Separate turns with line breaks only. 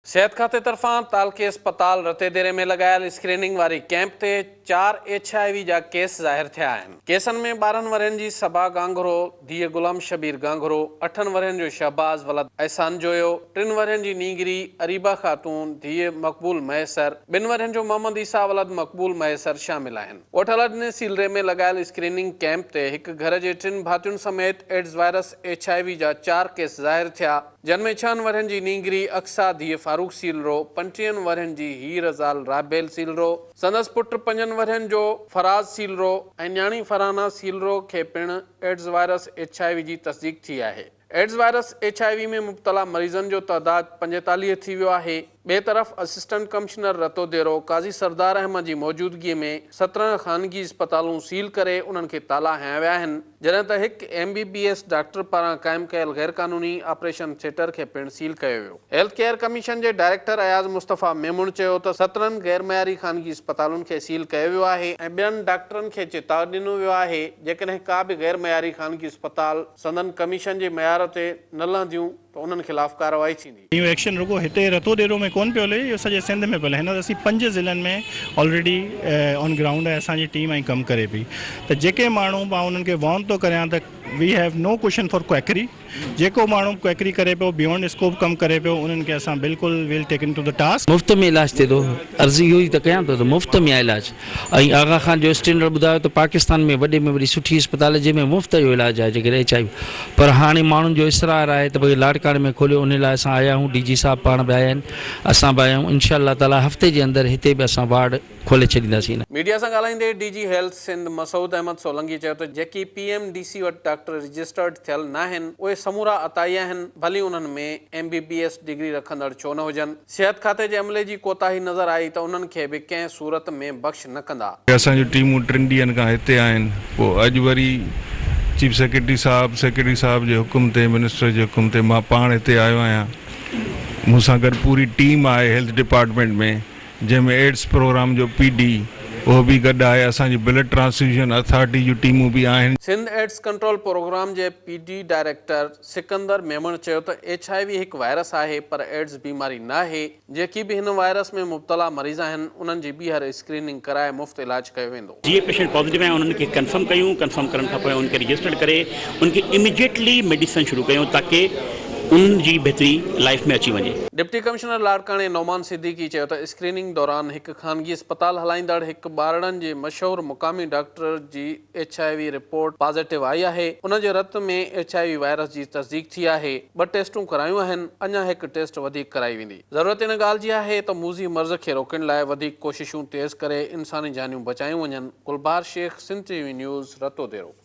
सेहत खाते तरफां तालके अस्पताल रतेदेरे में लगायल स्क्रीनिंग वारी कैंप ते 4 HIV जा केस ज़ाहिर थिया आहिनि। केसनि में 12 वरनि जी सबा गांगरो, धीअ गुलाम शबीर गांगरो, 8 वरनि जो शहबाज वलद एहसान जोयो, 3 वरनि जी नीगरी अरीबा खातून, धीअ मक़बूल मैसर, 2 वरनि जो मोहम्मद ईसा वलद मक़बूल मैसर शामिल आहिनि। ओठल अॾने सीलरे में लगायल स्क्रीनिंग कैंप ते हिक घर जे 3 भातियुनि समेत एड्स वायरस HIV जा 4 केस ज़ाहिर थिया, जिनमें 6 वरनि जी नीगरी अक्सा धीअ फारूक सीलरो, 35 वरनि जी हीर रज़ाल राबेल सीलरो, संदसि पुट 5 वरनि जो फराज़ सीलरो ऐं न्याणी फरहाना सीलरो खे पिणु एड्स वायरस HIV जी तस्दीक थी आहे। एड्स वायरस HIV में मुब्तला मरीज़नि जो तइदाद 45 थी वियो आहे। ॿिए तरफ़ असिस्टेंट कमिश्नर रतोदेरो काज़ी सरदार अहमद जी मौजूदगीअ में 17 ख़ानगी अस्पतालूं सील करे उन्हनि खे ताला हया विया आहिनि, जॾहिं त हिकु MBBS डॉक्टर पारां क़ाइमु कयल गैर क़ानूनी ऑपरेशन थिएटर खे पिणु सील कयो वियो। हेल्थ केयर कमीशन जे डायरेक्टर अयाज़ मुस्तफ़ा मेमुन चयो त 17 गैर मयारी ख़ानगी अस्पतालुनि खे सील कयो वियो आहे ऐं ॿियनि डॉक्टरनि खे चेतावनी ॾिनो वियो आहे जेकॾहिं का बि गैर मयारी ख़ानगी अस्पताल संदन कमीशन जे मयार ते न लहंदियूं तो उन्हनि ख़िलाफ़ कार्रवाई थींदी।
इहो एक्शन रुगो हिते रतोदेरो में कोन पियो हले, इहो सॼे सिंध में पियो हले। हिन असीं 5 ज़िलनि में ऑलरेडी ऑन ग्राउंड आहे, असांजी टीम ऐं कमु करे पई। त जेके माण्हू मां उन्हनि खे वॉर्न थो करियां त we have no question for quackery. जेको माण्हू क्वैकरी करे पियो, बियॉन्ड स्कोप कमु करे पियो, उन्हनि खे असां बिल्कुलु विल टेकन टू द टास्क।
मुफ़्त में इलाज थिए थो, अर्ज़ी इहो ई त कयां थो त मुफ़्त में आहे इलाज। ऐं आगा खान जो स्टैंडर्ड ॿुधायो त पाकिस्तान में वॾे में वॾी सुठी अस्पताल जंहिंमें मुफ़्त जो इलाज आहे जेकॾहिं HIV। पर हाणे माण्हुनि जो इसरार आहे त भई लाड़काणे में खोलियो, उन लाइ असां आया आहियूं, DG साहब पाण बि आया आहिनि, असां बि आया आहियूं। इंशाअल्लाह ताला हफ़्ते जे अंदरि हिते बि असां वार्ड खोले छॾींदासीं।
मीडिया सां ॻाल्हाईंदे DG हेल्थ सिंध मसूद अहमद सोलंकी चयो त जेकी PMDC वटि डॉक्टर रजिस्टर्ड थियल न आहिनि उहे समूरा अताई आहिनि, भली उन्हनि में MBBS डिग्री रखंदड़ छो न हुजनि। सिहत खाते जे अमले जी कोताही नज़र आई त उन्हनि खे बि कंहिं सूरत में बख़्श न कंदा।
असांजी टीमूं 3 ॾींहंनि खां हिते आहिनि, पोइ अॼु वरी चीफ सेक्रेटरी साहब जे हुकुम ते, मिनिस्टर जे हुकुम ते मां पाण हिते आयो आहियां। मूंसां गॾु पूरी टीम आहे हेल्थ डिपार्टमेंट में, जंहिंमें एड्स प्रोग्राम जो PD उहो बि गॾु आहे, असांजी ब्लड ट्रांसफ्यूजन अथॉरिटी जूं टीमूं बि आहिनि।
सिंध एड्स कंट्रोल प्रोग्राम जे PD डायरेक्टर सिकंदर मेमण चयो त HIV हिकु वायरस आहे पर एड्स बीमारी न आहे। जेकी बि हिन वायरस में मुब्तला मरीज़ आहिनि उन्हनि जी ॿीहर स्क्रीनिंग कराए मुफ़्त इलाज कयो वेंदो।
जीअं पेशेंट पॉजिटिव आहिनि उन्हनि खे कंफर्म कयूं, कंफर्म करण खां पोइ उनखे रजिस्टर्ड करे उनखे इमीडिएटली मेडिसिन शुरू कयूं ताकि उनजी बहितरी लाइफ में अची वञे।
डिप्टी कमिश्नर लाड़काणे नौमान सिद्दीकी चयो त स्क्रीनिंग दौरान हिकु ख़ानगी अस्पताल हलाईंदड़ हिकु ॿारड़नि जे मशहूरु मुक़ामी डॉक्टर जी HIV रिपोर्ट पॉज़िटिव आई आहे। उन जे रत में HIV वायरस जी तस्दीक थी आहे। 2 टेस्टूं करायूं आहिनि, अञा हिकु टेस्ट वधीक कराई वेंदी। ज़रूरत इन ॻाल्हि जी आहे त मूज़ी मर्ज़ खे रोकण लाइ वधीक कोशिशूं तेज़ करे इंसानी जानियूं बचायूं वञनि। गुलबार शेख, सिंध TV न्यूज़, रतोदेरो।